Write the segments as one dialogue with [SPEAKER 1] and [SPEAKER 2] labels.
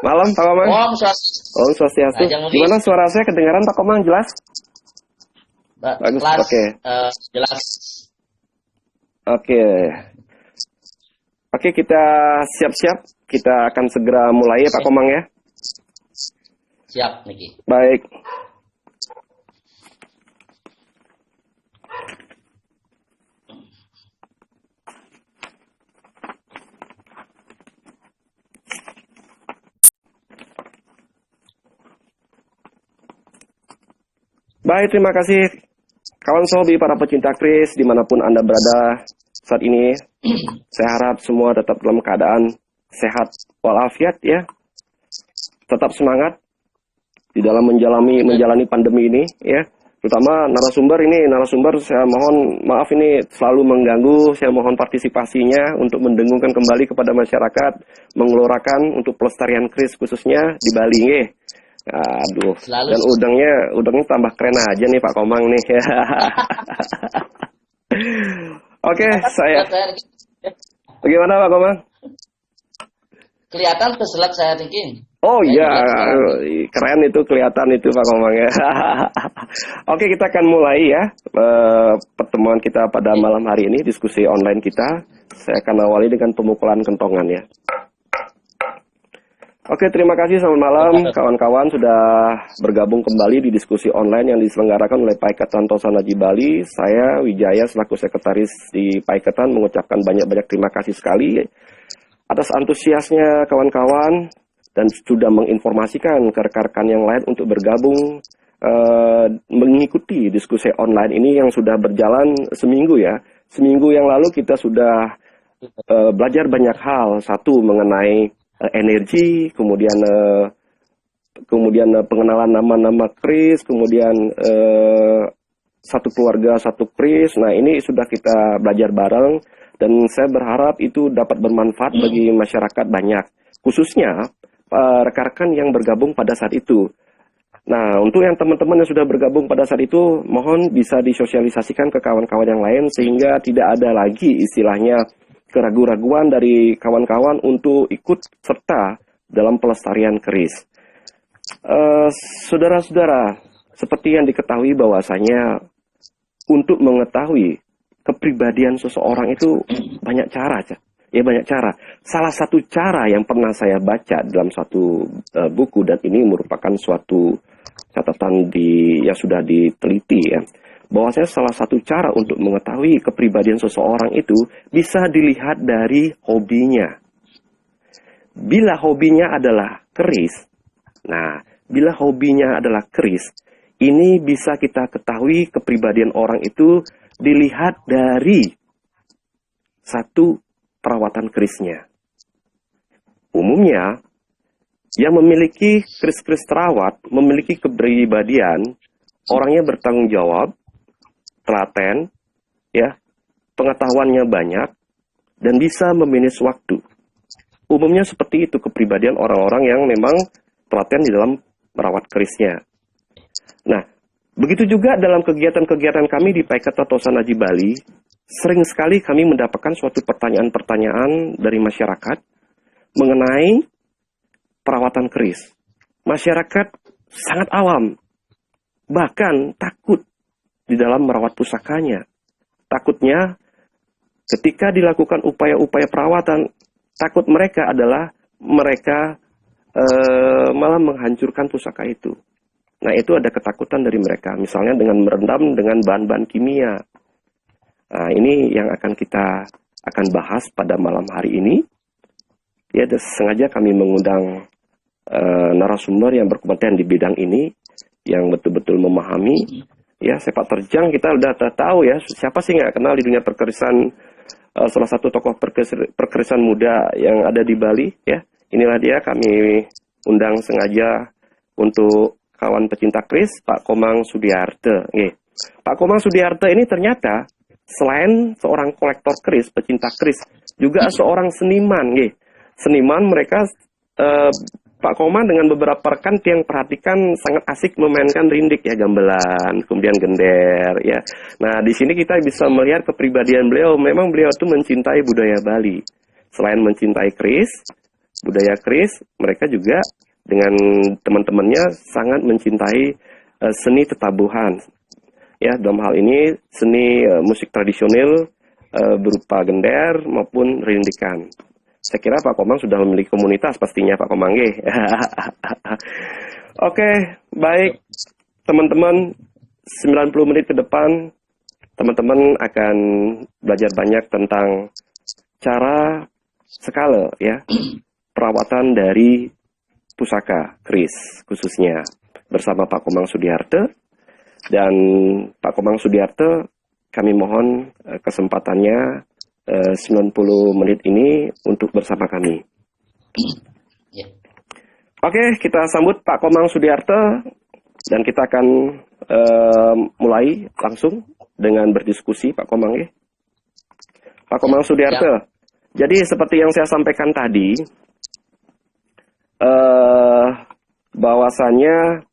[SPEAKER 1] Malam Pak Komang.
[SPEAKER 2] Om Swastiastu.
[SPEAKER 1] Om Swastiastu.
[SPEAKER 2] Ajeng Mudi.
[SPEAKER 1] Gimana suara saya kedengaran Pak Komang? Jelas? Bagus.
[SPEAKER 2] Kelas,
[SPEAKER 1] Oke.
[SPEAKER 2] jelas.
[SPEAKER 1] Oke. Oke, kita siap-siap. Kita akan segera mulai ya Pak Komang ya.
[SPEAKER 2] Siap, Niki.
[SPEAKER 1] Baik. Baik, terima kasih kawan sobi para pecinta kris dimanapun Anda berada saat ini. Saya harap semua tetap dalam keadaan sehat walafiat ya. Tetap semangat di dalam menjalani pandemi ini ya. Terutama narasumber saya mohon maaf ini selalu mengganggu. Saya mohon partisipasinya untuk mendengungkan kembali kepada masyarakat, mengelorakan untuk pelestarian kris khususnya di Bali nggih. Aduh,
[SPEAKER 2] Selalu.
[SPEAKER 1] dan udangnya tambah keren aja nih Pak Komang nih. Oke, bagaimana Pak Komang?
[SPEAKER 2] Kelihatan peselat saya Niki.
[SPEAKER 1] Oh iya, keren itu kelihatan itu Pak Komang ya. Oke, kita akan mulai ya pertemuan kita pada malam hari ini, diskusi online kita. Saya akan awali dengan pemukulan kentongan ya. Oke, terima kasih selamat malam kawan-kawan sudah bergabung kembali di diskusi online yang diselenggarakan oleh Paiketan Tosana Haji Bali. Saya Wijaya selaku sekretaris di Paiketan mengucapkan banyak-banyak terima kasih sekali atas antusiasnya kawan-kawan dan sudah menginformasikan ke rekan-rekan yang lain untuk bergabung mengikuti diskusi online ini yang sudah berjalan seminggu ya. Seminggu yang lalu kita sudah belajar banyak hal. Satu mengenai energi, kemudian pengenalan nama-nama kris, kemudian satu keluarga satu kris. Nah ini sudah kita belajar bareng dan saya berharap itu dapat bermanfaat bagi masyarakat banyak, khususnya rekan-rekan yang bergabung pada saat itu. Nah untuk yang teman-teman yang sudah bergabung pada saat itu, mohon bisa disosialisasikan ke kawan-kawan yang lain sehingga tidak ada lagi istilahnya keraguan-raguan dari kawan-kawan untuk ikut serta dalam pelestarian keris. Saudara-saudara, seperti yang diketahui bahwasanya untuk mengetahui kepribadian seseorang itu banyak cara. Ya banyak cara. Salah satu cara yang pernah saya baca dalam suatu buku dan ini merupakan suatu catatan yang sudah diteliti ya. Bahwasanya salah satu cara untuk mengetahui kepribadian seseorang itu bisa dilihat dari hobinya. Bila hobinya adalah keris, ini bisa kita ketahui kepribadian orang itu dilihat dari satu perawatan kerisnya. Umumnya, yang memiliki keris-keris terawat memiliki kepribadian orangnya bertanggung jawab, telaten, ya, pengetahuannya banyak, dan bisa memanage waktu. Umumnya seperti itu kepribadian orang-orang yang memang telaten di dalam merawat kerisnya. Nah, begitu juga dalam kegiatan-kegiatan kami di Paiketan Tosana Haji Bali, sering sekali kami mendapatkan suatu pertanyaan-pertanyaan dari masyarakat mengenai perawatan keris. Masyarakat sangat awam, bahkan takut di dalam merawat pusakanya. Takutnya ketika dilakukan upaya-upaya perawatan, takut mereka adalah mereka malah menghancurkan pusaka itu. Nah itu ada ketakutan dari mereka, misalnya dengan merendam dengan bahan-bahan kimia. Nah ini yang kita akan bahas pada malam hari ini. Ya sengaja kami mengundang narasumber yang berkompeten di bidang ini, yang betul-betul memahami. Ya, sepak terjang kita udah tahu ya, siapa sih nggak kenal di dunia perkerisan, salah satu tokoh perkerisan muda yang ada di Bali ya. Inilah dia, kami undang sengaja untuk kawan pecinta keris, Pak Komang Sudiarte. Pak Komang Sudiarte ini ternyata selain seorang kolektor keris, pecinta keris, juga seorang seniman. Seniman mereka Pak Komang dengan beberapa rekan yang perhatikan sangat asik memainkan rindik ya, gamelan, kemudian gender ya. Nah, di sini kita bisa melihat kepribadian beliau. Memang beliau itu mencintai budaya Bali. Selain mencintai keris, budaya keris, mereka juga dengan teman-temannya sangat mencintai seni tetabuhan. Ya, dalam hal ini seni musik tradisional berupa gender maupun rindikan. Saya kira Pak Komang sudah memiliki komunitas pastinya Pak Komang. Oke, baik teman-teman, 90 menit ke depan teman-teman akan belajar banyak tentang cara skala ya, perawatan dari pusaka keris khususnya bersama Pak Komang Sudiarte. Dan Pak Komang Sudiarte, kami mohon kesempatannya 90 menit ini untuk bersama kami.
[SPEAKER 2] Ya.
[SPEAKER 1] Oke, kita sambut Pak Komang Sudiarte dan kita akan mulai langsung dengan berdiskusi Pak Komang. Pak Komang Sudiarte, jadi seperti yang saya sampaikan tadi, bahwasanya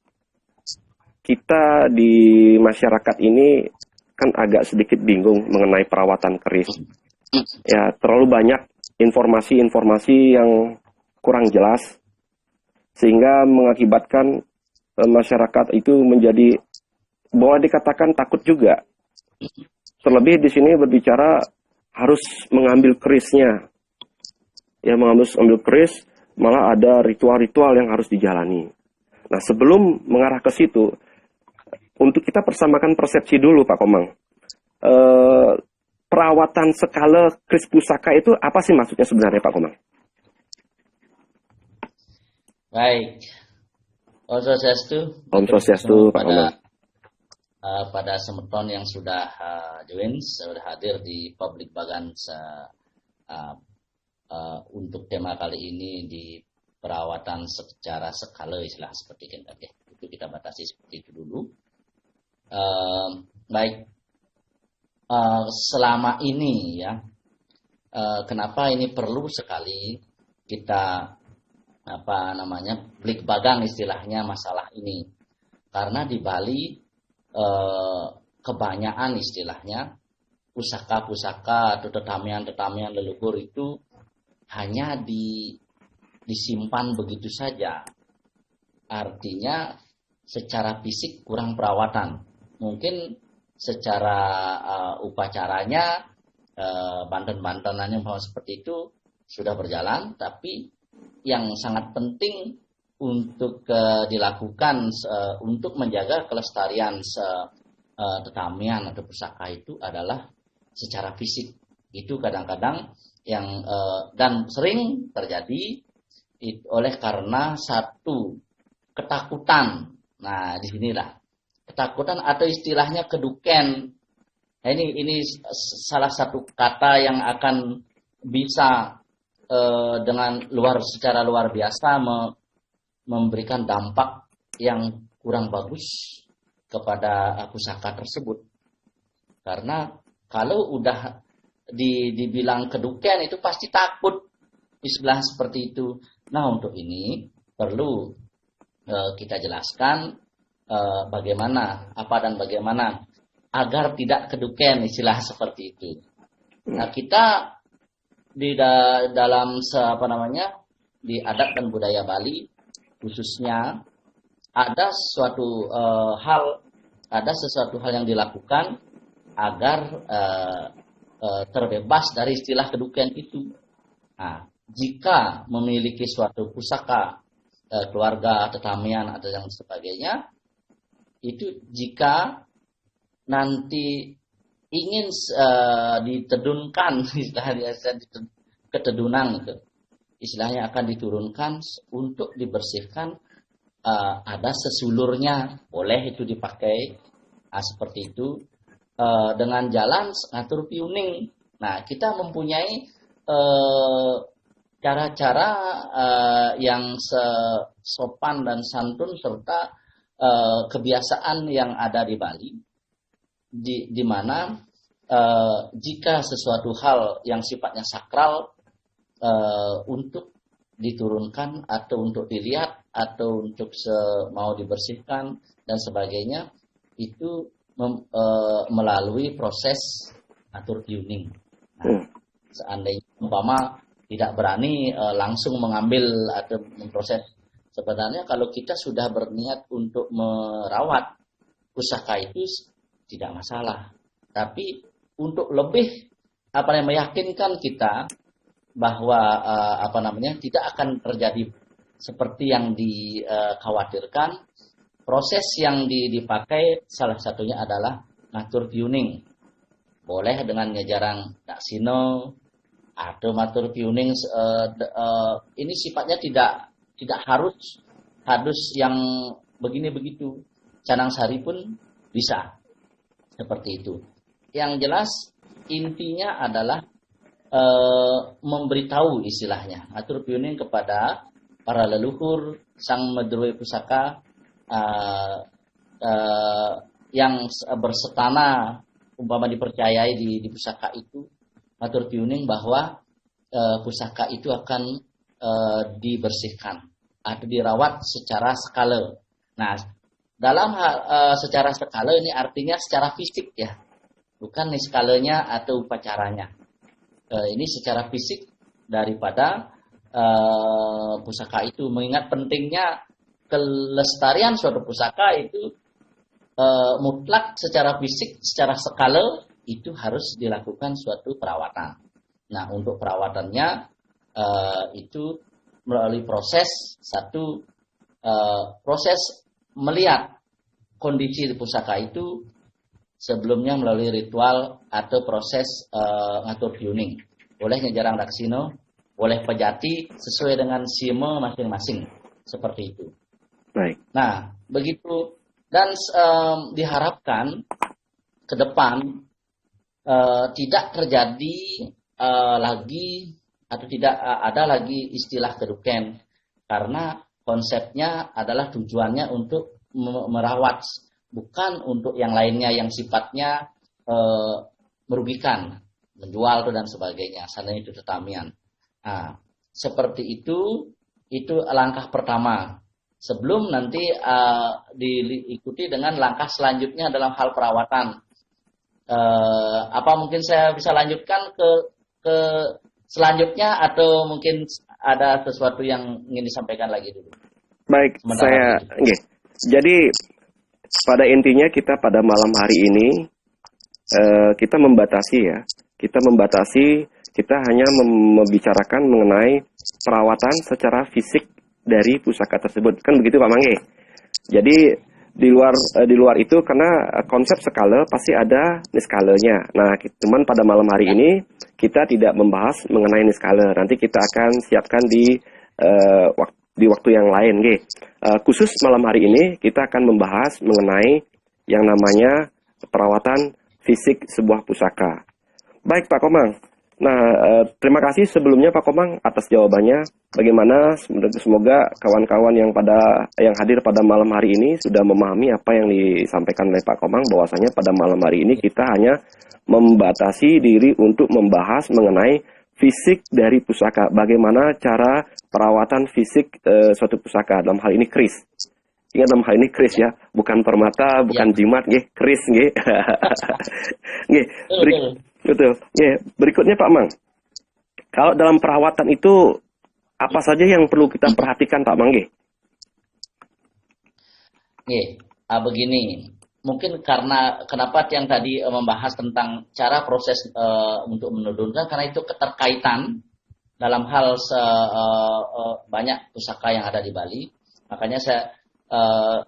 [SPEAKER 1] kita di masyarakat ini kan agak sedikit bingung mengenai perawatan keris. Ya, terlalu banyak informasi-informasi yang kurang jelas sehingga mengakibatkan masyarakat itu menjadi boleh dikatakan takut juga. Terlebih di sini berbicara harus mengambil kerisnya. Ya, mengambil keris malah ada ritual-ritual yang harus dijalani. Nah, sebelum mengarah ke situ, untuk kita persamakan persepsi dulu Pak Komang. Perawatan skala keris pusaka itu apa sih maksudnya sebenarnya Pak Komang?
[SPEAKER 2] Baik. Om Swastiastu.
[SPEAKER 1] Om Swastiastu Pak Komang.
[SPEAKER 2] Pada semeton yang sudah join, sudah hadir di Public Bagan untuk tema kali ini di perawatan secara skala istilah seperti kan tadi. Itu kita batasi seperti itu dulu. Baik. Selama ini ya, kenapa ini perlu sekali kita blik bagang istilahnya masalah ini, karena di Bali kebanyakan istilahnya pusaka-pusaka atau tetamian-tetamian leluhur itu hanya disimpan begitu saja, artinya secara fisik kurang perawatan. Mungkin secara upacaranya, banten-bantenannya seperti itu sudah berjalan, tapi yang sangat penting untuk dilakukan untuk menjaga kelestarian tetamian atau pusaka itu adalah secara fisik. Itu kadang-kadang yang dan sering terjadi oleh karena satu ketakutan. Nah, disinilah ketakutan atau istilahnya keduken. Nah, ini salah satu kata yang akan bisa dengan secara luar biasa memberikan dampak yang kurang bagus kepada pusaka tersebut. Karena kalau udah dibilang keduken itu pasti takut istilah seperti itu. Nah, untuk ini perlu kita jelaskan bagaimana agar tidak keduken istilah seperti itu. Nah, kita di dalam di adat dan budaya Bali khususnya ada sesuatu hal yang dilakukan agar terbebas dari istilah keduken itu. Nah, jika memiliki suatu pusaka keluarga, tetamian atau yang sebagainya, itu jika nanti ingin ditedunkan, istilahnya ketedunan itu, istilahnya akan diturunkan untuk dibersihkan, ada sesulurnya, boleh itu dipakai, seperti itu, dengan jalan ngatur piuning. Nah, kita mempunyai cara-cara yang sopan dan santun serta kebiasaan yang ada di Bali, di mana jika sesuatu hal yang sifatnya sakral untuk diturunkan atau untuk dilihat atau untuk mau dibersihkan dan sebagainya, itu melalui proses atur tuning. Nah, seandainya umpama tidak berani langsung mengambil atau memproses. Sebenarnya kalau kita sudah berniat untuk merawat pusaka itu tidak masalah. Tapi untuk lebih meyakinkan kita bahwa tidak akan terjadi seperti yang dikhawatirkan, proses yang dipakai salah satunya adalah matur tuning. Boleh dengan ngejarang daksino atau matur tuning. Ini sifatnya tidak harus yang begini begitu. Canang sari pun bisa seperti itu. Yang jelas intinya adalah memberitahu istilahnya matur tuning kepada para leluhur sang medroi pusaka yang bersetana umpama dipercayai di pusaka itu, matur tuning bahwa pusaka itu akan dibersihkan atau dirawat secara skala. Nah, dalam hal secara skala ini artinya secara fisik ya, bukan nih skalanya atau upacaranya. Ini secara fisik daripada pusaka itu, mengingat pentingnya kelestarian suatu pusaka itu mutlak secara fisik, secara skala itu harus dilakukan suatu perawatan. Nah, untuk perawatannya itu melalui proses melihat kondisi pusaka itu sebelumnya melalui ritual atau proses ngatur tuning. Boleh ngejarang daksino, boleh pejati sesuai dengan sime masing-masing seperti itu.
[SPEAKER 1] Baik.
[SPEAKER 2] Nah, begitu dan diharapkan ke depan tidak terjadi lagi atau tidak ada lagi istilah keduken, karena konsepnya adalah tujuannya untuk merawat, bukan untuk yang lainnya yang sifatnya merugikan, menjual dan sebagainya. Sana itu tetamian. Nah, seperti itu langkah pertama. Sebelum nanti diikuti dengan langkah selanjutnya dalam hal perawatan. Apa mungkin saya bisa lanjutkan ke selanjutnya atau mungkin ada sesuatu yang ingin disampaikan lagi dulu?
[SPEAKER 1] Baik, jadi pada intinya kita pada malam hari ini kita membatasi kita hanya membicarakan mengenai perawatan secara fisik dari pusaka tersebut, kan begitu Pak Mangge. Jadi di luar itu karena konsep skala pasti ada niskalanya. Nah, cuman pada malam hari ini kita tidak membahas mengenai niskala. Nanti kita akan siapkan di waktu yang lain, khusus malam hari ini kita akan membahas mengenai yang namanya perawatan fisik sebuah pusaka. Baik Pak Komang. Nah, terima kasih sebelumnya Pak Komang atas jawabannya. Bagaimana semoga kawan-kawan yang hadir pada malam hari ini sudah memahami apa yang disampaikan oleh Pak Komang, bahwasanya pada malam hari ini kita hanya membatasi diri untuk membahas mengenai fisik dari pusaka. Bagaimana cara perawatan fisik suatu pusaka, dalam hal ini keris. Ingat, dalam hal ini keris ya, bukan permata, bukan jimat, keris, Betul. Berikutnya Pak Mang. Kalau dalam perawatan itu apa saja yang perlu kita perhatikan Pak Mang?
[SPEAKER 2] Begini. Mungkin kenapa yang tadi membahas tentang cara proses untuk menurunkan, karena itu keterkaitan dalam hal banyak pusaka yang ada di Bali. Makanya saya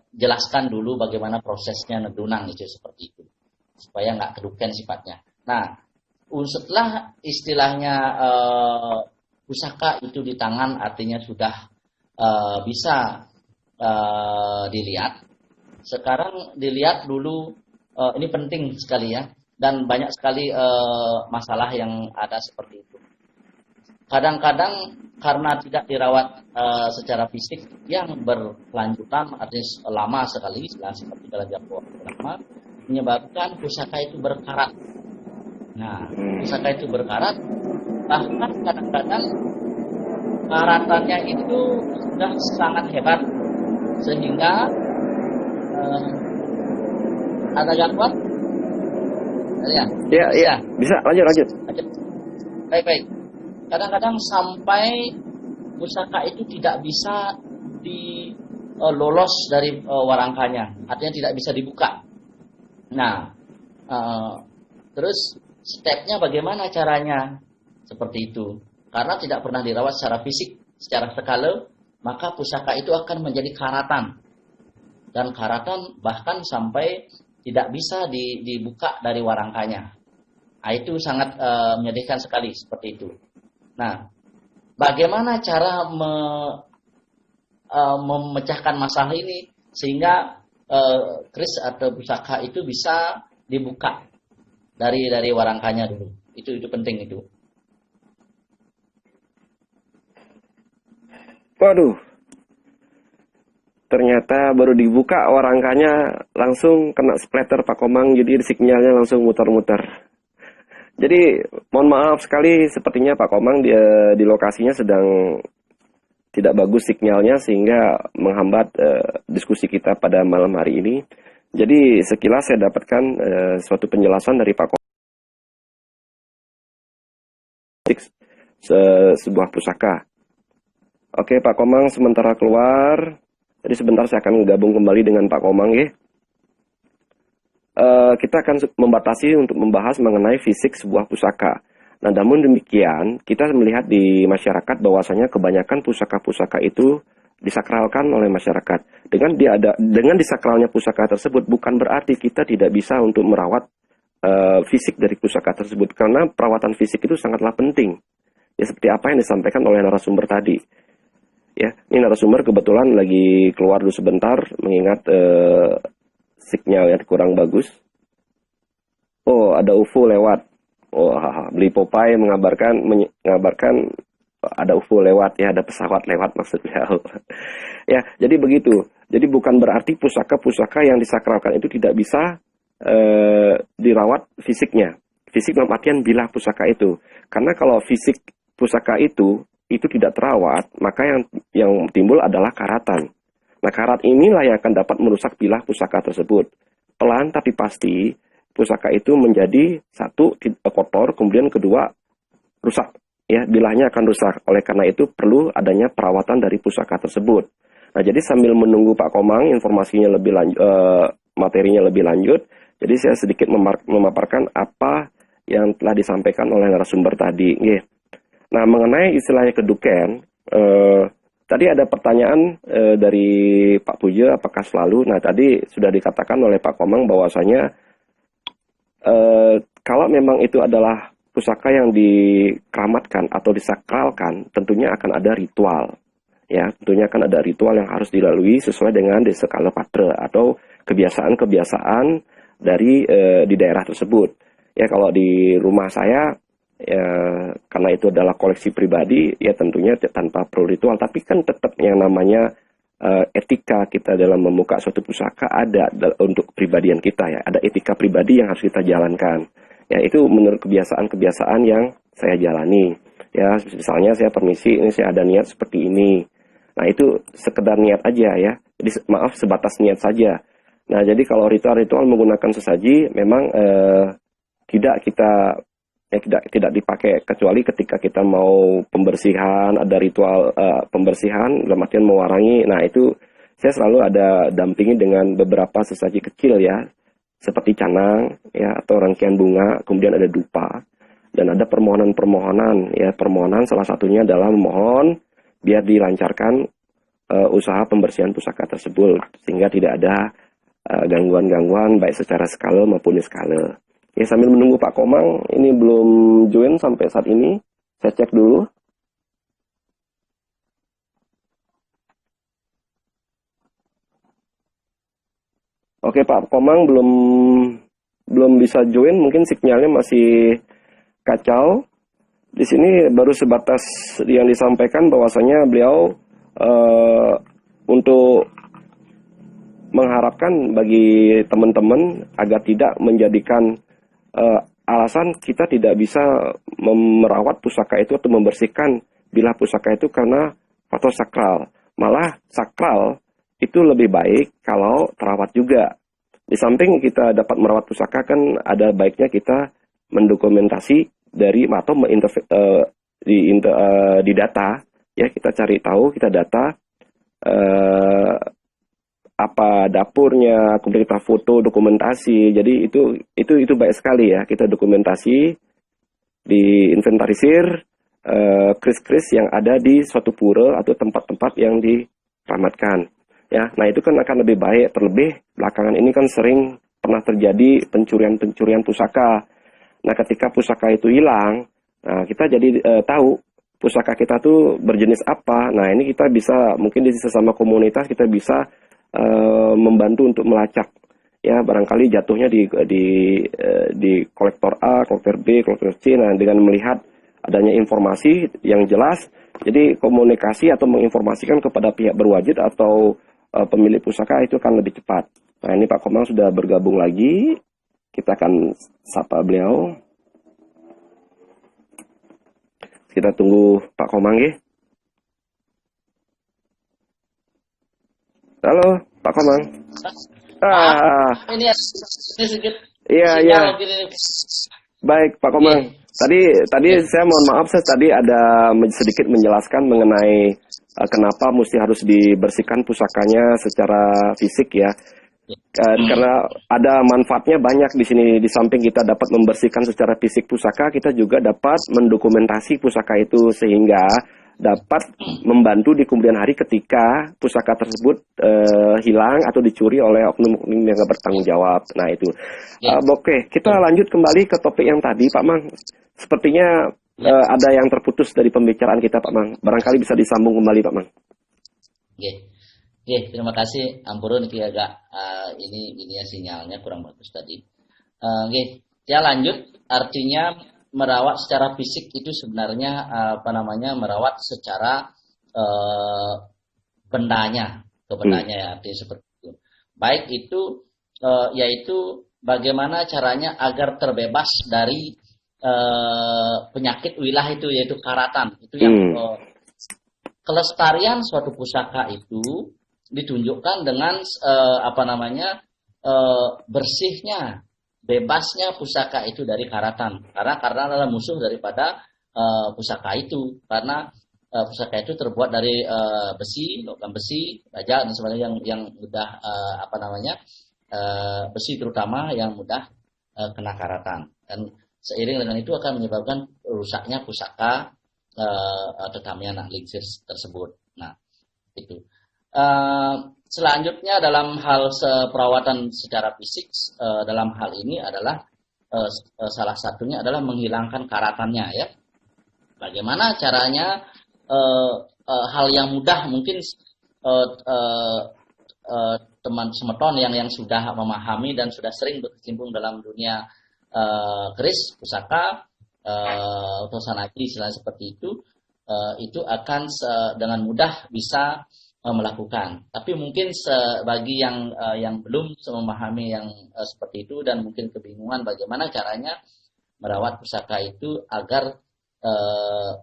[SPEAKER 2] jelaskan dulu bagaimana prosesnya nedunang itu seperti itu, supaya nggak keduken sifatnya. Nah, setelah istilahnya pusaka itu di tangan, artinya sudah bisa dilihat. Sekarang dilihat dulu, ini penting sekali ya, dan banyak sekali masalah yang ada seperti itu. Kadang-kadang karena tidak dirawat secara fisik yang berkelanjutan, artinya lama sekali, seperti dalam jangka lama, menyebabkan pusaka itu berkarat. Nah, pusaka itu berkarat, bahkan kadang-kadang karatannya itu sudah sangat hebat, sehingga ada gangguan? Ya.
[SPEAKER 1] Bisa, lanjut.
[SPEAKER 2] Baik. kadang-kadang sampai pusaka itu tidak bisa lolos dari warangkanya, artinya tidak bisa dibuka. Nah, terus stepnya bagaimana caranya? Seperti itu. Karena tidak pernah dirawat secara fisik, secara skala, maka pusaka itu akan menjadi karatan. Dan karatan bahkan sampai tidak bisa dibuka dari warangkanya. Nah, itu sangat menyedihkan sekali seperti itu. Nah, bagaimana cara memecahkan masalah ini sehingga keris atau pusaka itu bisa dibuka dari warangkanya dulu. Itu penting itu.
[SPEAKER 1] Waduh, ternyata baru dibuka warangkanya langsung kena splatter Pak Komang, jadi sinyalnya langsung muter-muter. Jadi mohon maaf sekali, sepertinya Pak Komang di lokasinya sedang tidak bagus sinyalnya sehingga menghambat diskusi kita pada malam hari ini. Jadi sekilas saya dapatkan suatu penjelasan dari Pak Komang sebuah pusaka. Oke Pak Komang sementara keluar, jadi sebentar saya akan gabung kembali dengan Pak Komang ya. Kita akan membatasi untuk membahas mengenai fisik sebuah pusaka. Nah, namun demikian, kita melihat di masyarakat bahwasanya kebanyakan pusaka-pusaka itu disakralkan oleh masyarakat. Dengan disakralnya pusaka tersebut bukan berarti kita tidak bisa untuk merawat fisik dari pusaka tersebut, karena perawatan fisik itu sangatlah penting. Ya seperti apa yang disampaikan oleh narasumber tadi. Ya, ini narasumber kebetulan lagi keluar dulu sebentar mengingat sinyalnya kurang bagus. Oh, ada UFO lewat. Oh, beli Popeye mengabarkan ada UFO lewat ya, ada pesawat lewat maksudnya. Ya, jadi begitu. Jadi bukan berarti pusaka-pusaka yang disakralkan itu tidak bisa dirawat fisiknya. Fisik dalam artian bilah pusaka itu. Karena kalau fisik pusaka itu tidak terawat, maka yang timbul adalah karatan. Nah, karat inilah yang akan dapat merusak bilah pusaka tersebut. Pelan tapi pasti, pusaka itu menjadi satu kotor, kemudian kedua rusak. Ya, bilahnya akan rusak. Oleh karena itu perlu adanya perawatan dari pusaka tersebut. Nah, jadi sambil menunggu Pak Komang informasinya lebih lanjut, materinya lebih lanjut, jadi saya sedikit memaparkan apa yang telah disampaikan oleh narasumber tadi. Nah, mengenai istilahnya keduken, tadi ada pertanyaan dari Pak Pujo, apakah selalu? Nah, tadi sudah dikatakan oleh Pak Komang bahwasanya kalau memang itu adalah pusaka yang dikeramatkan atau disakralkan, tentunya akan ada ritual. Ya, tentunya akan ada ritual yang harus dilalui sesuai dengan Desekala Patra atau kebiasaan-kebiasaan dari di daerah tersebut. Ya, kalau di rumah saya, ya, karena itu adalah koleksi pribadi, ya tentunya tanpa perlu ritual, tapi kan tetap yang namanya etika kita dalam membuka suatu pusaka ada untuk kepribadian kita ya, ada etika pribadi yang harus kita jalankan. Ya, itu menurut kebiasaan-kebiasaan yang saya jalani. Ya, misalnya saya permisi, ini saya ada niat seperti ini. Nah, itu sekedar niat aja ya. Jadi maaf, sebatas niat saja. Nah, jadi kalau ritual-ritual menggunakan sesaji memang tidak dipakai kecuali ketika kita mau pembersihan, ada ritual pembersihan dalam artian mewarangi. Nah, itu saya selalu ada dampingi dengan beberapa sesaji kecil ya, seperti canang ya, atau rangkaian bunga, kemudian ada dupa dan ada permohonan-permohonan ya. Permohonan salah satunya adalah memohon biar dilancarkan usaha pembersihan pusaka tersebut sehingga tidak ada gangguan-gangguan baik secara skala maupun niskala. Ya, sambil menunggu Pak Komang, ini belum join sampai saat ini. Saya cek dulu. Oke, Pak Komang belum bisa join, mungkin sinyalnya masih kacau. Di sini baru sebatas yang disampaikan bahwasanya beliau untuk mengharapkan bagi teman-teman agar tidak menjadikan alasan kita tidak bisa merawat pusaka itu atau membersihkan bilah pusaka itu karena faktor sakral. Malah sakral itu lebih baik kalau terawat juga. Di samping kita dapat merawat pusaka, kan ada baiknya kita mendokumentasi dari atau di data, ya kita cari tahu, kita data eh, apa dapurnya, kemudian kita foto, dokumentasi. Jadi itu baik sekali ya, kita dokumentasi, diinventarisir kris-kris yang ada di suatu pura atau tempat-tempat yang diramatkan. Ya, nah itu kan akan lebih baik. Terlebih belakangan ini kan sering pernah terjadi pencurian-pencurian pusaka. Nah, ketika pusaka itu hilang, nah kita jadi tahu pusaka kita tuh berjenis apa. Nah, ini kita bisa mungkin di sesama komunitas kita bisa membantu untuk melacak. Ya, barangkali jatuhnya di kolektor A, kolektor B, kolektor C. Nah, dengan melihat adanya informasi yang jelas, jadi komunikasi atau menginformasikan kepada pihak berwajib atau pemilik pusaka itu akan lebih cepat. Nah, ini Pak Komang sudah bergabung lagi. Kita akan sapa beliau. Kita tunggu Pak Komang ya. Halo, Pak Komang.
[SPEAKER 2] Ini sedikit
[SPEAKER 1] Iya.
[SPEAKER 2] gini.
[SPEAKER 1] Baik, Pak Komang. Tadi saya mohon maaf, saya tadi ada sedikit menjelaskan mengenai kenapa mesti harus dibersihkan pusakanya secara fisik ya. Karena ada manfaatnya banyak di sini. Di samping kita dapat membersihkan secara fisik pusaka, kita juga dapat mendokumentasi pusaka itu sehingga dapat membantu di kemudian hari ketika pusaka tersebut hilang atau dicuri oleh oknum-oknum yang nggak bertanggung jawab. Nah itu. Oke, kita lanjut kembali ke topik yang tadi, Pak Mang. Sepertinya ada yang terputus dari pembicaraan kita, Pak Mang. Barangkali bisa disambung kembali, Pak Mang.
[SPEAKER 2] Terima kasih Ampurun, ini agak ini ya sinyalnya kurang bagus tadi. Ya lanjut, artinya merawat secara fisik itu sebenarnya merawat secara bendanya, ya, artinya seperti itu. Baik itu yaitu bagaimana caranya agar terbebas dari penyakit wilah itu, yaitu karatan. Itu yang kelestarian suatu pusaka itu ditunjukkan dengan bersihnya, bebasnya pusaka itu dari karatan. Karena adalah musuh daripada pusaka itu. Karena pusaka itu terbuat dari besi, logam besi, baja dan sebagainya yang mudah besi terutama yang mudah kena karatan. Dan seiring dengan itu akan menyebabkan rusaknya pusaka tetamnya lingsir tersebut. Nah, itu. Selanjutnya dalam hal perawatan secara fisik, dalam hal ini adalah salah satunya adalah menghilangkan karatannya ya. Bagaimana caranya? Hal yang mudah mungkin teman semeton yang sudah memahami dan sudah sering berkecimpung dalam dunia keris, pusaka, atau sanaki istilah seperti itu akan dengan mudah bisa melakukan. Tapi mungkin bagi yang belum memahami yang seperti itu dan mungkin kebingungan bagaimana caranya merawat pusaka itu agar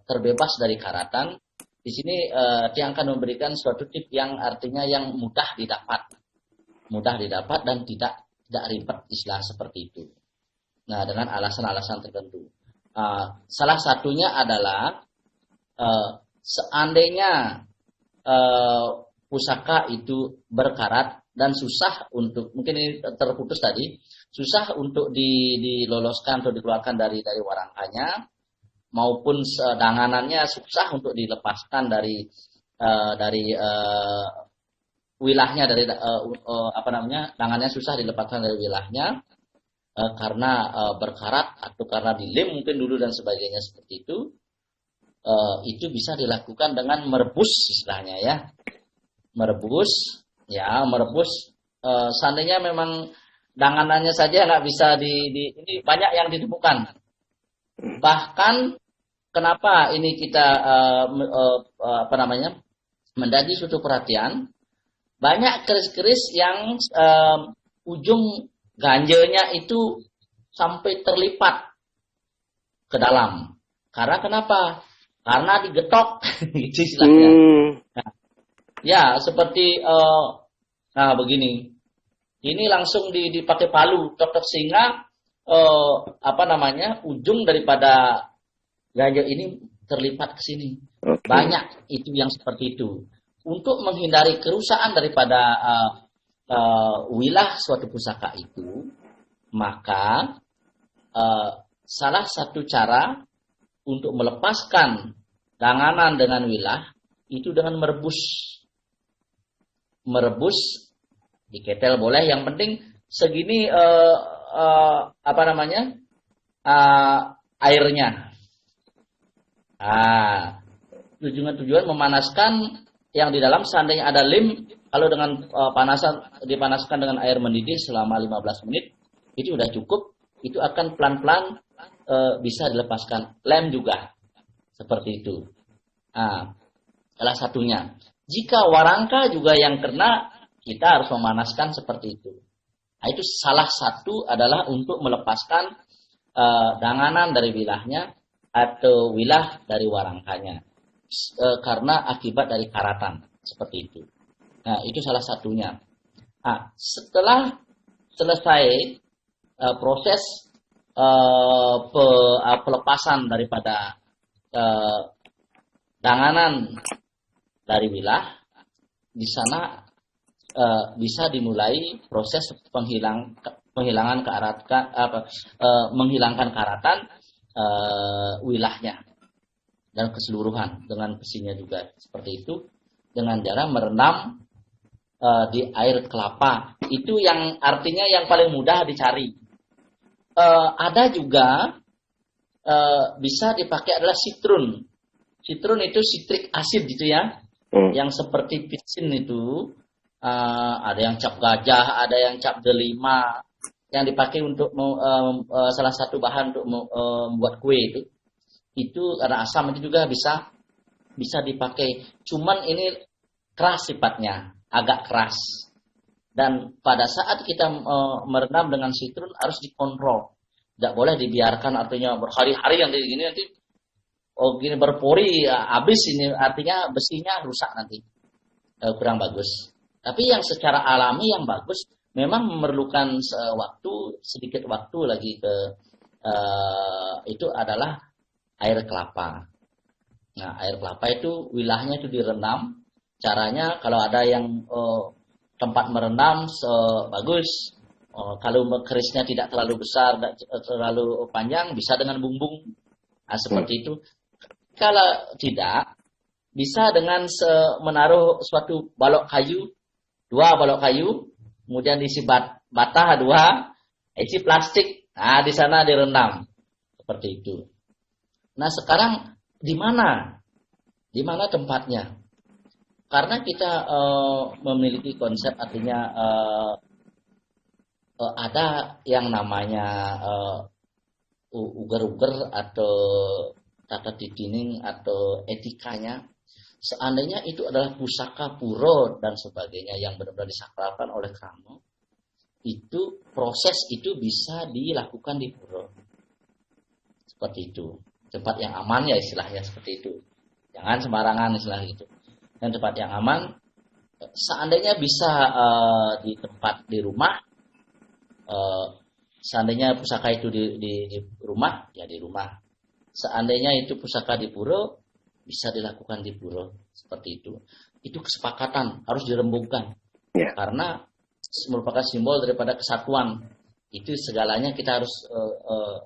[SPEAKER 2] terbebas dari karatan, di sini dia akan memberikan suatu tip yang artinya yang mudah didapat dan tidak ribet istilah seperti itu. Nah, dengan alasan-alasan tertentu. Salah satunya adalah seandainya pusaka itu berkarat dan susah untuk, mungkin ini terputus tadi, susah untuk diloloskan atau dikeluarkan dari warangkanya, maupun danganannya susah untuk dilepaskan dari wilahnya, dangannya susah dilepaskan dari wilahnya karena berkarat atau karena dilem mungkin dulu dan sebagainya seperti itu. Itu bisa dilakukan dengan merebus istilahnya ya. Merebus. Seandainya memang danganannya saja nggak bisa ini banyak yang ditemukan. Bahkan kenapa ini kita menjadi suatu perhatian, banyak keris-keris yang ujung ganjelnya itu sampai terlipat ke dalam. Karena kenapa? Karena digetok, gitu istilahnya. Nah, ya, seperti begini. Ini langsung dipakai palu, tok sehingga ujung daripada ganjel ini terlipat ke sini.
[SPEAKER 1] Oke.
[SPEAKER 2] Banyak itu yang seperti itu. Untuk menghindari kerusakan daripada wilayah suatu pusaka itu, maka salah satu cara untuk melepaskan danganan dengan wilayah itu dengan merebus diketel boleh, yang penting segini airnya. Tujuan memanaskan yang di dalam. Seandainya ada lem, kalau dengan dipanaskan dengan air mendidih selama 15 menit itu sudah cukup. Itu akan pelan-pelan bisa dilepaskan. Lem juga seperti itu. Salah satunya. Jika warangka juga yang kena, kita harus memanaskan seperti itu. Itu salah satu adalah untuk melepaskan danganan dari wilahnya atau wilah dari warangkanya. Karena akibat dari karatan. Seperti itu. Nah, itu salah satunya. Setelah selesai proses pelepasan daripada danganan dari wilah, di sana bisa dimulai proses menghilangkan karatan wilahnya dan keseluruhan dengan besinya juga seperti itu, dengan cara merendam di air kelapa. Itu yang artinya yang paling mudah dicari. Ada juga bisa dipakai adalah sitrun. Sitrun itu citric acid gitu ya, yang seperti pitsin itu. Ada yang cap gajah, ada yang cap delima, yang dipakai untuk salah satu bahan untuk membuat kue itu. Itu karena asam itu juga bisa dipakai. Cuman ini keras sifatnya, agak keras. Dan pada saat kita merendam dengan sitrun harus dikontrol. Tidak boleh dibiarkan, artinya berhari-hari yang gini nanti gini berpori habis ini, artinya besinya rusak nanti. Kurang bagus. Tapi yang secara alami yang bagus memang memerlukan sedikit waktu lagi ke itu adalah air kelapa. Nah, air kelapa itu wilahnya itu direndam. Caranya kalau ada yang tempat merendam bagus. Kalau kerisnya tidak terlalu besar, terlalu panjang, bisa dengan bumbung. Seperti itu. Kalau tidak, bisa dengan menaruh suatu balok kayu, 2 balok kayu, kemudian diisi batah 2, isi plastik. Nah, di sana direndam. Seperti itu. Nah, sekarang di mana? Di mana tempatnya? Karena kita memiliki konsep, artinya ada yang namanya uger-uger atau tata titining atau etikanya. Seandainya itu adalah pusaka puro dan sebagainya yang benar-benar disakralkan oleh Krama, itu proses itu bisa dilakukan di puro. Seperti itu. Tempat yang aman ya istilahnya seperti itu. Jangan sembarangan istilah itu. Dan tempat yang aman, seandainya bisa di tempat di rumah, seandainya pusaka itu di rumah, ya di rumah. Seandainya itu pusaka di puro, bisa dilakukan di puro. Seperti itu. Itu kesepakatan, harus dirembugkan.
[SPEAKER 1] Yeah.
[SPEAKER 2] Karena merupakan simbol daripada kesatuan. Itu segalanya kita harus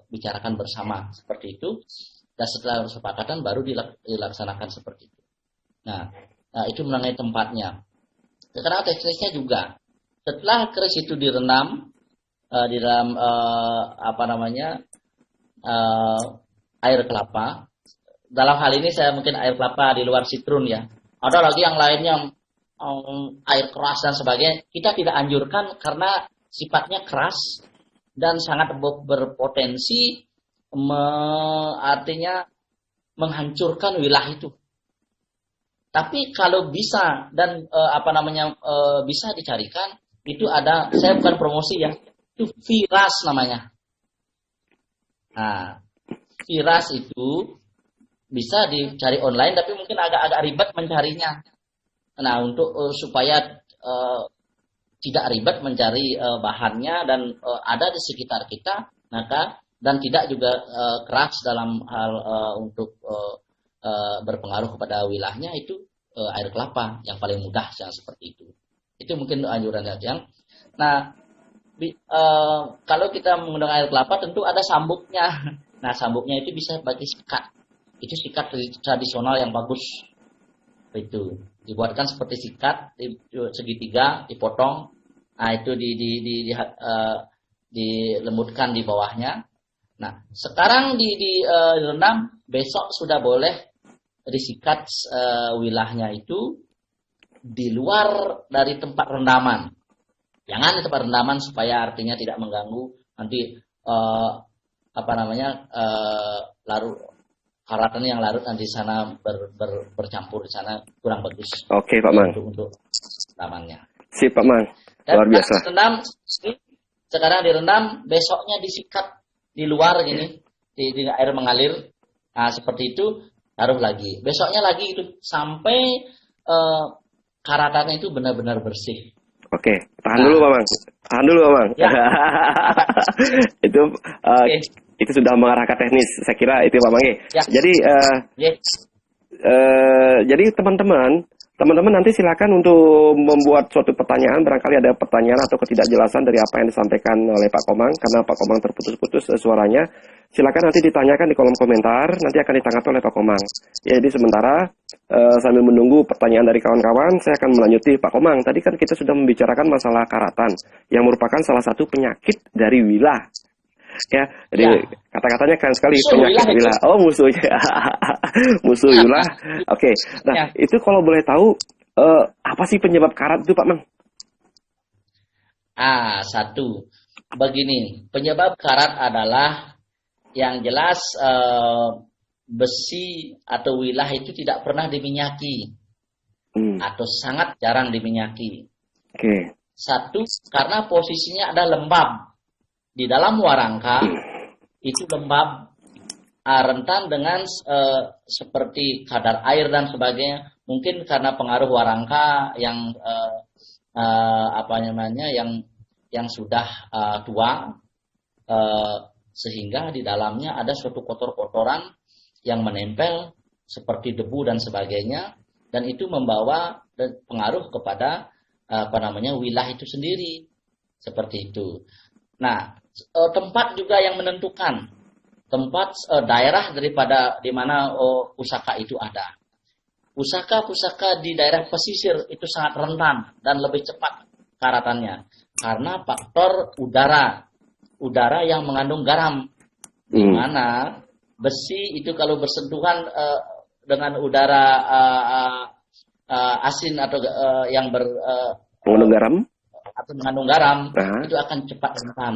[SPEAKER 2] bicarakan bersama. Seperti itu. Dan setelah kesepakatan baru dilaksanakan seperti itu. Nah, itu mengenai tempatnya. Sekarang teknisnya juga. Setelah keris itu direndam di dalam air kelapa. Dalam hal ini saya mungkin air kelapa di luar sitrun ya. Ada lagi yang lainnya air keras dan sebagainya. Kita tidak anjurkan karena sifatnya keras dan sangat berpotensi artinya menghancurkan wilayah itu. Tapi kalau bisa dan bisa dicarikan, itu ada, saya bukan promosi ya, itu Viras namanya. Nah, Viras itu bisa dicari online, tapi mungkin agak ribet mencarinya. Nah, untuk supaya tidak ribet mencari bahannya dan ada di sekitar kita, maka dan tidak juga keras dalam hal untuk berpengaruh kepada wilayahnya itu air kelapa yang paling mudah yang seperti itu. Itu mungkin anjuran yang. Nah, kalau kita menggunakan air kelapa tentu ada sambuknya. Nah, sambuknya itu bisa bagi sikat. Itu sikat tradisional yang bagus. Itu dibuatkan seperti sikat di segitiga, dipotong. Nah, itu dilembutkan di bawahnya. Nah, sekarang direndam, besok sudah boleh disikat wilayahnya itu di luar dari tempat rendaman. Jangan di tempat rendaman supaya artinya tidak mengganggu nanti larut karatan yang larut nanti sana bercampur di sana kurang bagus.
[SPEAKER 1] Oke, Pak Mang.
[SPEAKER 2] Untuk rendamannya.
[SPEAKER 1] Sip, Pak Mang. Luar biasa.
[SPEAKER 2] Sekarang direndam, besoknya disikat di luar ini di air mengalir. Nah, seperti itu taruh lagi. Besoknya lagi itu sampai karatannya itu benar-benar bersih.
[SPEAKER 1] Oke, tahan dulu Pak Mang. Tahan dulu Pak Mang.
[SPEAKER 2] Ya.
[SPEAKER 1] Itu sudah mengarah ke teknis. Saya kira itu Pak Mang. Ya. Jadi teman-teman nanti silakan untuk membuat suatu pertanyaan. Barangkali ada pertanyaan atau ketidakjelasan dari apa yang disampaikan oleh Pak Komang, karena Pak Komang terputus-putus suaranya. Silakan nanti ditanyakan di kolom komentar, nanti akan ditanggapi oleh Pak Komang. Ya, jadi sementara sambil menunggu pertanyaan dari kawan-kawan, saya akan melanjuti Pak Komang. Tadi kan kita sudah membicarakan masalah karatan, yang merupakan salah satu penyakit dari wilah. Ya, jadi kata-katanya keren sekali, penyakit wilah. Oh, musuhnya. Musuh wilah. Oke. Nah, itu kalau boleh tahu apa sih penyebab karat itu, Pak Mang?
[SPEAKER 2] Satu. Begini, penyebab karat adalah yang jelas besi atau wilah itu tidak pernah diminyaki. Atau sangat jarang diminyaki.
[SPEAKER 1] Oke.
[SPEAKER 2] Satu, karena posisinya ada lembab. Di dalam warangka itu lembab, rentan dengan seperti kadar air dan sebagainya. Mungkin karena pengaruh warangka yang yang sudah tua, sehingga di dalamnya ada suatu kotor-kotoran yang menempel seperti debu dan sebagainya, dan itu membawa pengaruh kepada wilah itu sendiri, seperti itu. Nah, tempat juga yang menentukan tempat daerah daripada di mana pusaka itu ada. Pusaka-pusaka di daerah pesisir itu sangat rentan dan lebih cepat karatannya karena faktor udara yang mengandung garam, di mana besi itu kalau bersentuhan dengan udara asin atau yang
[SPEAKER 1] mengandung garam
[SPEAKER 2] atau mengandung garam, itu akan cepat rentan.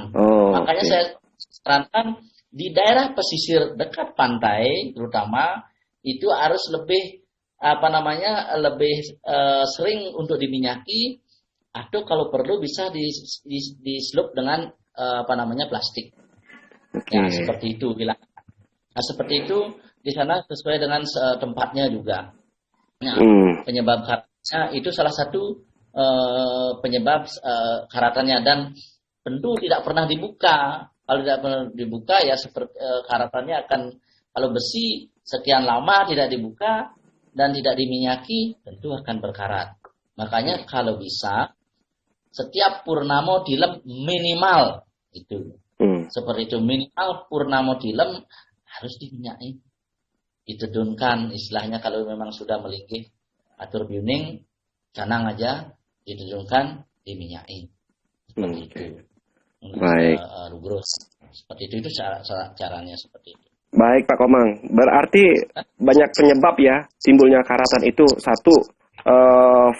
[SPEAKER 2] Makanya saya sarankan di daerah pesisir dekat pantai terutama itu harus lebih lebih sering untuk diminyaki, atau kalau perlu bisa diselup dengan plastik. Ya, seperti itu bilang. Nah, seperti itu di sana sesuai dengan tempatnya juga. Nah, penyebab karatnya itu salah satu penyebab karatannya, dan tentu tidak pernah dibuka. Kalau tidak pernah dibuka ya seperti karatannya akan, kalau besi sekian lama tidak dibuka dan tidak diminyaki tentu akan berkarat. Makanya kalau bisa setiap purnamo dilem minimal itu. Seperti itu, minimal purnamo dilem harus diminyaki. Ditedunkan istilahnya, kalau memang sudah melingkih atur biuning canang aja ditedungkan, diminyaki. Seperti itu.
[SPEAKER 1] Baik.
[SPEAKER 2] Seperti itu caranya seperti itu.
[SPEAKER 1] Baik Pak Komang, berarti banyak penyebab ya timbulnya karatan itu. Satu,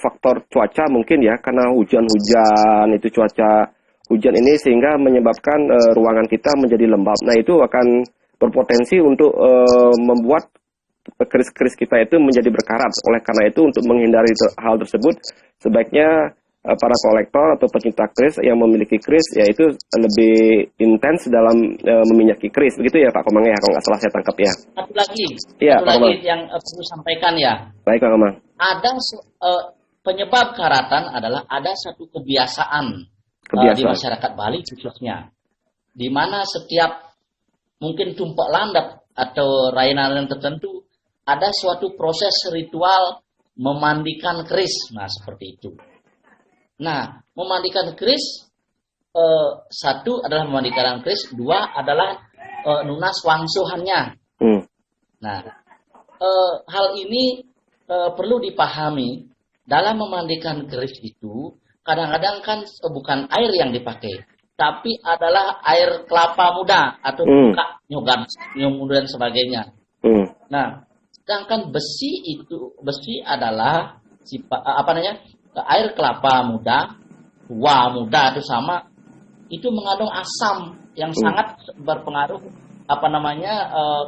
[SPEAKER 1] faktor cuaca mungkin ya, karena hujan-hujan itu, cuaca hujan ini sehingga menyebabkan ruangan kita menjadi lembab. Nah, itu akan berpotensi untuk membuat keris-keris kita itu menjadi berkarat. Oleh karena itu, untuk menghindari hal tersebut, sebaiknya para kolektor atau pecinta keris yang memiliki keris yaitu lebih intens dalam meminyaki keris. Begitu ya Pak Komang ya, kalau nggak salah saya tangkap ya.
[SPEAKER 2] Satu lagi,
[SPEAKER 1] ya,
[SPEAKER 2] satu lagi yang perlu sampaikan ya.
[SPEAKER 1] Baik Pak Komang.
[SPEAKER 2] Ada penyebab karatan adalah ada satu kebiasaan di masyarakat Bali khususnya, di mana setiap mungkin tumpuk landap atau rainan tertentu ada suatu proses ritual memandikan keris. Nah, seperti itu. Nah, memandikan keris, satu adalah memandikan keris, dua adalah nunas wangsuhannya. Nah, hal ini perlu dipahami. Dalam memandikan keris itu, kadang-kadang kan bukan air yang dipakai, tapi adalah air kelapa muda atau buka, nyong dan sebagainya. Nah, sedangkan besi adalah air kelapa muda, tua muda itu sama, itu mengandung asam yang sangat berpengaruh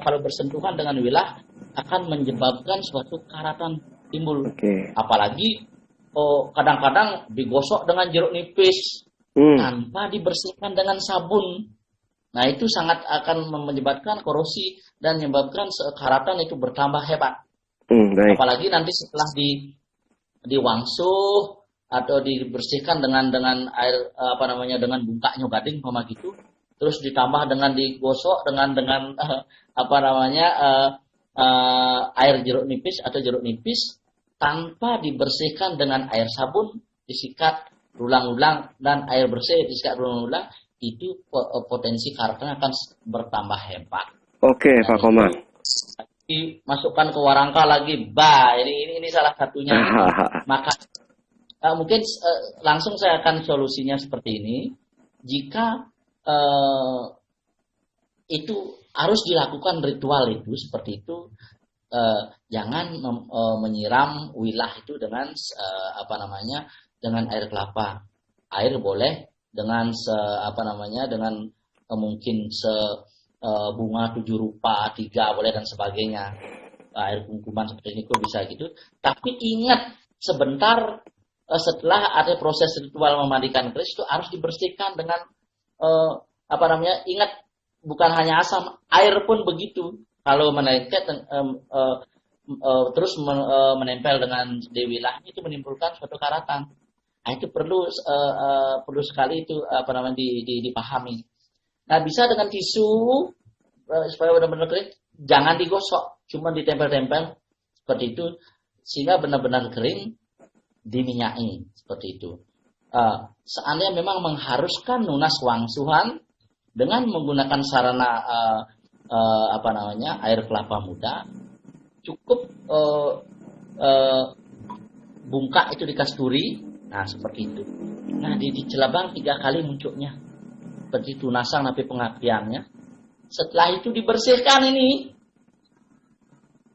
[SPEAKER 2] kalau bersentuhan dengan wilah akan menyebabkan suatu karatan timbul. Apalagi kadang-kadang digosok dengan jeruk nipis tanpa dibersihkan dengan sabun. Nah, itu sangat akan menyebabkan korosi dan menyebabkan karatan itu bertambah hebat. Apalagi nanti setelah diwangsuh atau dibersihkan dengan air dengan bungka nyogading gitu, terus ditambah dengan digosok dengan air jeruk nipis tanpa dibersihkan dengan air sabun, disikat berulang-ulang, dan air bersih disikat berulang-ulang, itu potensi karatan akan bertambah hebat.
[SPEAKER 1] Oke, Pak Komang.
[SPEAKER 2] Masukkan ke warangka lagi, ini salah satunya. Maka mungkin langsung saya akan solusinya seperti ini. Jika itu harus dilakukan ritual itu seperti itu, jangan menyiram wilah itu dengan dengan air kelapa. Air boleh dengan mungkin bunga 7 rupa 3 boleh dan sebagainya. Air kumkuman seperti ini kok bisa gitu. Tapi ingat, sebentar setelah ada proses ritual memandikan keris itu harus dibersihkan dengan ingat, bukan hanya asam, air pun begitu. Kalau menempel menempel dengan dewilah itu menimbulkan suatu karatan. Nah, itu perlu sekali itu dipahami. Nah, bisa dengan tisu supaya benar-benar kering, jangan digosok, cuma ditempel-tempel seperti itu sehingga benar-benar kering, diminyaki seperti itu. Seandainya memang mengharuskan nunas wangsuhan dengan menggunakan sarana air kelapa muda, cukup bungkak itu dikasturi. Nah, seperti itu. Nah, di celabang 3 kali munculnya seperti tunasan sampai pengapiannya. Setelah itu dibersihkan ini.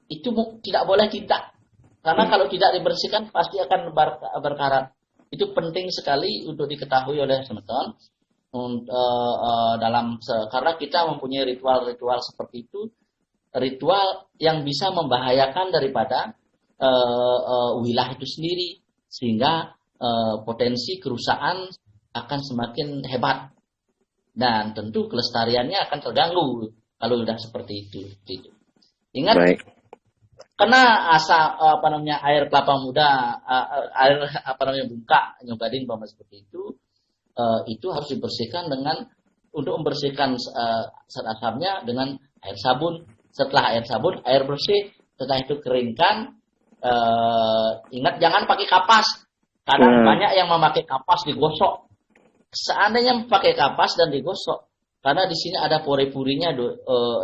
[SPEAKER 2] Itu tidak boleh tidak. Karena kalau tidak dibersihkan pasti akan berkarat. Itu penting sekali untuk diketahui oleh teman-teman. Karena kita mempunyai ritual-ritual seperti itu, ritual yang bisa membahayakan daripada wilah itu sendiri, sehingga potensi kerusakan akan semakin hebat dan tentu kelestariannya akan terganggu kalau sudah seperti itu. Ingat, karena air kelapa muda, air bungka nyogading seperti itu harus dibersihkan untuk membersihkan zat asamnya dengan air sabun. Setelah air sabun, air bersih. Setelah itu keringkan. Ingat, jangan pakai kapas. Kadang banyak yang memakai kapas digosok. Seandainya pakai kapas dan digosok, karena di sini ada pori-porinya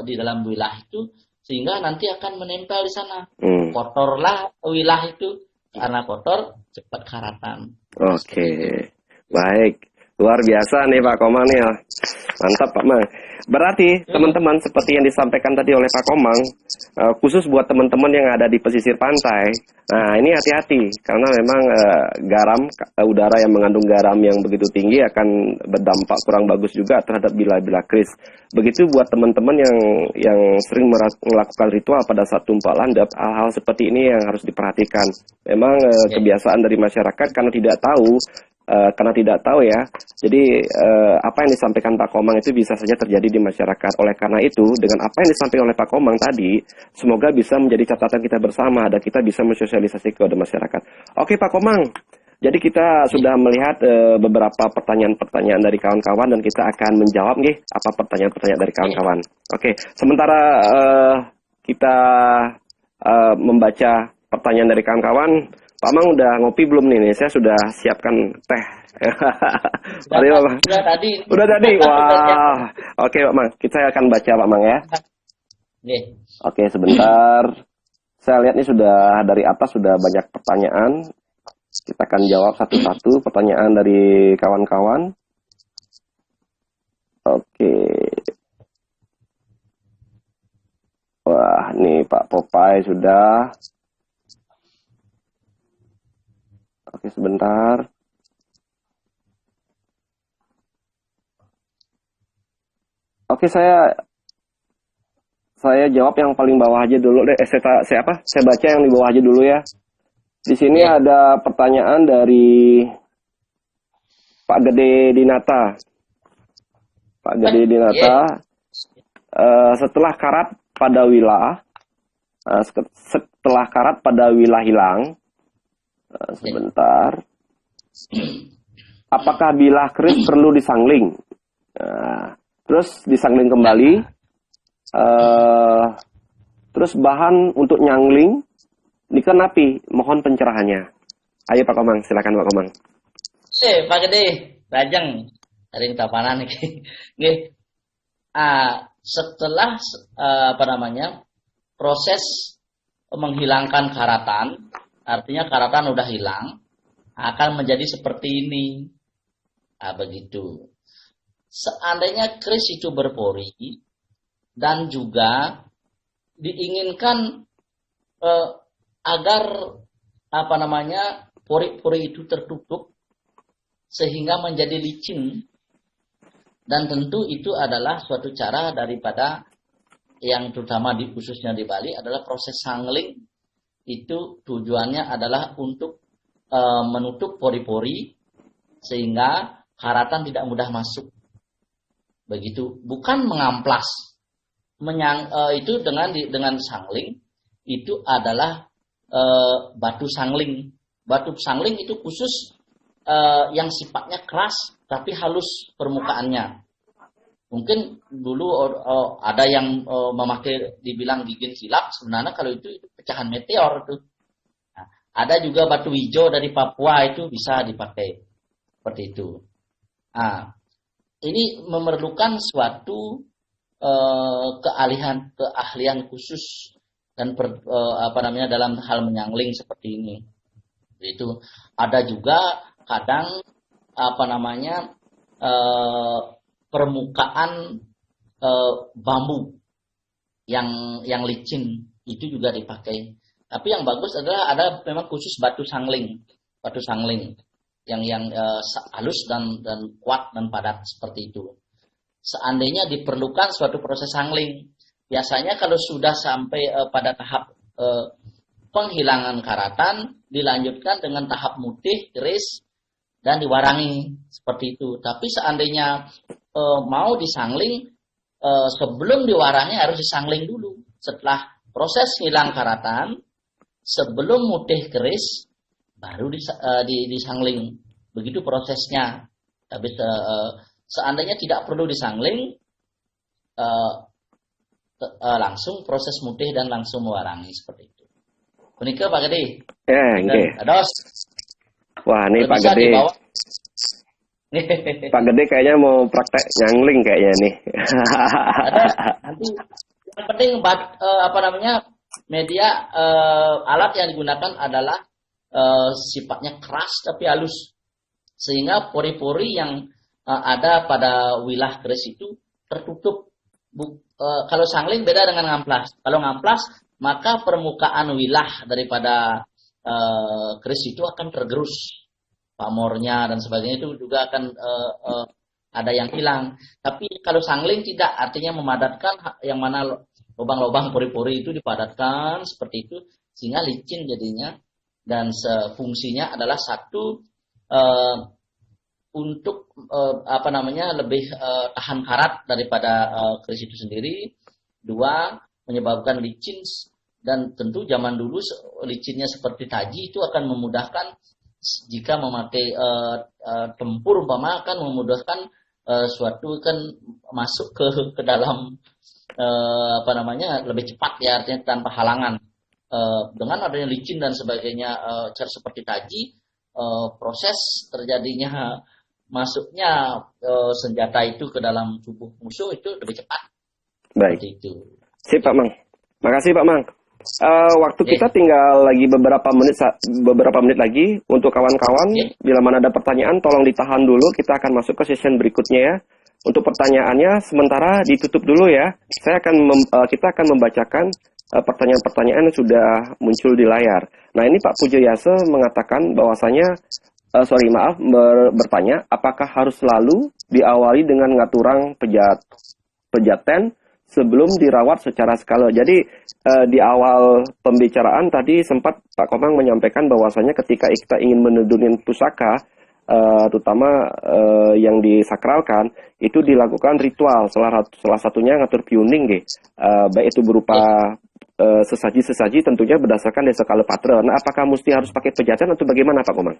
[SPEAKER 2] di dalam wilah itu, sehingga nanti akan menempel di sana. Kotorlah wilah itu, karena kotor cepat karatan.
[SPEAKER 1] Oke, baik. Luar biasa nih Pak Komang nih. Mantap Pak Mang. Berarti teman-teman, seperti yang disampaikan tadi oleh Pak Komang, khusus buat teman-teman yang ada di pesisir pantai, nah ini hati-hati karena memang garam, udara yang mengandung garam yang begitu tinggi akan berdampak kurang bagus juga terhadap bila-bila keris. Begitu buat teman-teman yang sering melakukan ritual pada saat tumpak landap, hal-hal seperti ini yang harus diperhatikan. Memang kebiasaan dari masyarakat karena tidak tahu ya. Jadi apa yang disampaikan Pak Komang itu bisa saja terjadi di masyarakat. Oleh karena itu, dengan apa yang disampaikan oleh Pak Komang tadi, semoga bisa menjadi catatan kita bersama dan kita bisa mensosialisasi kepada masyarakat. Oke Pak Komang, jadi kita sudah melihat beberapa pertanyaan-pertanyaan dari kawan-kawan dan kita akan menjawab nih apa pertanyaan-pertanyaan dari kawan-kawan. Oke, sementara kita membaca pertanyaan dari kawan-kawan. Pak Mang udah ngopi belum nih? Saya sudah siapkan teh. Mari Pak Mang.
[SPEAKER 2] Sudah tadi.
[SPEAKER 1] Udah tadi. Wah. Oke Pak Mang, kita akan baca Pak Mang ya.
[SPEAKER 2] Oke.
[SPEAKER 1] Oke, sebentar. Saya lihat nih sudah dari atas sudah banyak pertanyaan. Kita akan jawab satu-satu pertanyaan dari kawan-kawan. Oke. Wah, nih Pak Popeye sudah. Oke, sebentar. Oke, saya jawab yang paling bawah aja dulu deh. Saya baca yang di bawah aja dulu ya. Di sini ada pertanyaan dari Pak Gede Dinata. Pak Gede Dinata, setelah karat pada wilah, hilang, sebentar. Apakah bilah keris perlu disangling? Terus disangling kembali. Terus bahan untuk nyangling dikenapi, mohon pencerahannya. Ayo Pak Komang, silakan Pak Komang.
[SPEAKER 2] Pak Gede, Rajang, hari tapanan nih. Setelah proses menghilangkan karatan, artinya karatan udah hilang, akan menjadi seperti ini. Begitu. Seandainya keris itu berpori dan juga diinginkan agar pori-pori itu tertutup sehingga menjadi licin, dan tentu itu adalah suatu cara daripada yang terutama khususnya di Bali adalah proses sangling. Itu tujuannya adalah untuk menutup pori-pori sehingga karatan tidak mudah masuk. Begitu, bukan mengamplas. Itu dengan sangling itu adalah batu sangling. Batu sangling itu khusus yang sifatnya keras tapi halus permukaannya. Mungkin dulu ada yang memakai dibilang gigin silap, sebenarnya kalau itu pecahan meteor itu. Nah, ada juga batu hijau dari Papua itu bisa dipakai seperti itu. Nah, ini memerlukan suatu keahlian khusus dan dalam hal menyangling seperti ini. Itu ada juga kadang permukaan bambu yang licin itu juga dipakai. Tapi yang bagus adalah ada memang khusus batu sangling yang halus dan kuat dan padat seperti itu. Seandainya diperlukan suatu proses sangling, biasanya kalau sudah sampai pada tahap penghilangan karatan, dilanjutkan dengan tahap mutih, keris, dan diwarangi seperti itu. Tapi seandainya mau disangling, sebelum diwarangi harus disangling dulu. Setelah proses hilang karatan, sebelum mutih keris, baru disangling. Begitu prosesnya. Tapi seandainya tidak perlu disangling, langsung proses mutih dan langsung mewarangi seperti itu. Menikah Pak Gede.
[SPEAKER 1] Nggih.
[SPEAKER 2] Ados.
[SPEAKER 1] Wah, nih Pak Gede. Pak Gede kayaknya mau praktek nyangling kayaknya nih.
[SPEAKER 2] Nanti yang penting media alat yang digunakan adalah sifatnya keras tapi halus, sehingga pori-pori yang ada pada wilah keris itu tertutup. Kalau sangling beda dengan ngamplas. Kalau ngamplas maka permukaan wilah daripada keris itu akan tergerus, pamornya dan sebagainya itu juga akan ada yang hilang. Tapi kalau sangling tidak, artinya memadatkan yang mana lubang-lubang pori-pori itu dipadatkan seperti itu sehingga licin jadinya, dan fungsinya adalah satu untuk lebih tahan karat daripada keris itu sendiri. Dua, menyebabkan licin, dan tentu zaman dulu licinnya seperti taji itu akan memudahkan jika memakai tempur, umpama akan memudahkan suatu kan masuk ke dalam lebih cepat ya, artinya tanpa halangan. dengan adanya licin dan sebagainya seperti tadi, proses terjadinya masuknya senjata itu ke dalam tubuh musuh itu lebih cepat.
[SPEAKER 1] Baik.
[SPEAKER 2] Seperti itu.
[SPEAKER 1] Sip Pak Mang. Makasih Pak Mang. Waktu
[SPEAKER 2] Oke.
[SPEAKER 1] kita tinggal lagi beberapa menit lagi untuk kawan-kawan.
[SPEAKER 2] Oke.
[SPEAKER 1] Bila mana ada pertanyaan, tolong ditahan dulu. Kita akan masuk ke session berikutnya ya. Untuk pertanyaannya sementara ditutup dulu ya. Kita akan membacakan pertanyaan-pertanyaan yang sudah muncul di layar. Nah ini Pak Pujayasa mengatakan bahwasanya bertanya apakah harus selalu diawali dengan ngaturang pejaten sebelum dirawat secara skala. Jadi di awal pembicaraan tadi sempat Pak Komang menyampaikan bahwasanya ketika kita ingin menedunin pusaka, terutama yang disakralkan, itu dilakukan ritual. Salah satunya ngatur piuning, baik itu berupa sesaji-sesaji tentunya berdasarkan desa Kalepatra. Nah, apakah mesti harus pakai pejaten atau bagaimana Pak Komang?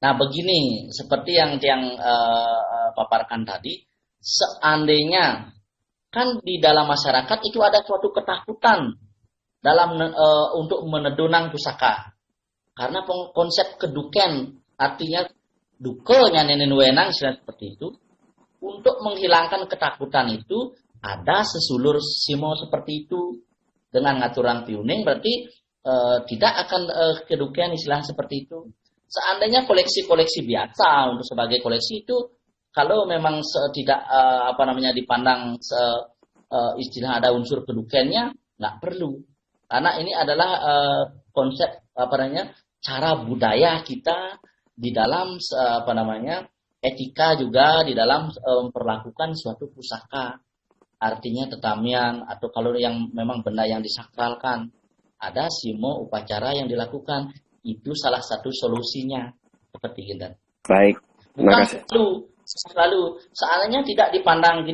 [SPEAKER 2] Nah begini, seperti yang paparkan tadi, seandainya kan di dalam masyarakat itu ada suatu ketakutan dalam untuk menedunang pusaka, karena konsep keduken artinya dukanya nenek wenang seperti itu. Untuk menghilangkan ketakutan itu ada sesulur simo seperti itu dengan ngaturang piuning, berarti tidak akan keduken istilah seperti itu. Seandainya koleksi-koleksi biasa untuk sebagai koleksi itu, kalau memang tidak dipandang istilah ada unsur kedukennya, nggak perlu. Karena ini adalah konsep cara budaya kita di dalam etika juga di dalam memperlakukan suatu pusaka. Artinya tetamian atau kalau yang memang benda yang disakralkan, ada simo upacara yang dilakukan. Itu salah satu solusinya seperti itu.
[SPEAKER 1] Baik.
[SPEAKER 2] Bukan selalu. Soalnya tidak dipandang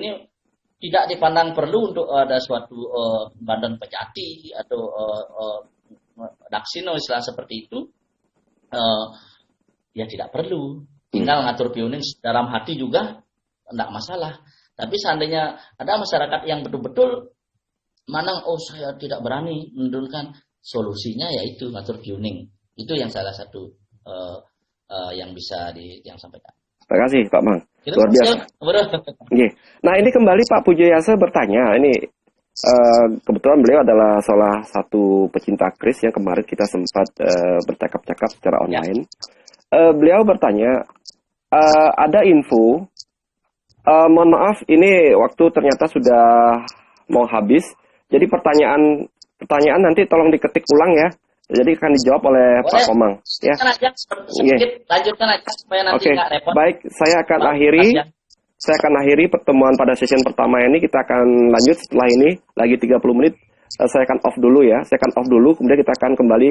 [SPEAKER 2] perlu untuk ada suatu badan pejati atau daksino istilah seperti itu. Ya tidak perlu. Tinggal ngatur piuning dalam hati juga tidak masalah. Tapi seandainya ada masyarakat yang betul-betul saya tidak berani menurunkan, solusinya yaitu ngatur piuning. Itu yang salah satu yang bisa yang sampaikan.
[SPEAKER 1] Terima kasih Pak Mang. Luar biasa. Nah ini kembali Pak Pujayasa bertanya. Ini kebetulan beliau adalah salah satu pecinta keris yang kemarin kita sempat bercakap-cakap secara online. Beliau bertanya, ada info. Mohon maaf, ini waktu ternyata sudah mau habis. Jadi pertanyaan nanti tolong diketik ulang ya. Jadi akan dijawab oleh Pak Komang. Ya.
[SPEAKER 2] Lanjutkan aja supaya nanti nggak repot.
[SPEAKER 1] Baik, saya akan akhiri pertemuan pada session pertama ini. Kita akan lanjut setelah ini lagi 30 menit. Saya akan off dulu ya. Kemudian kita akan kembali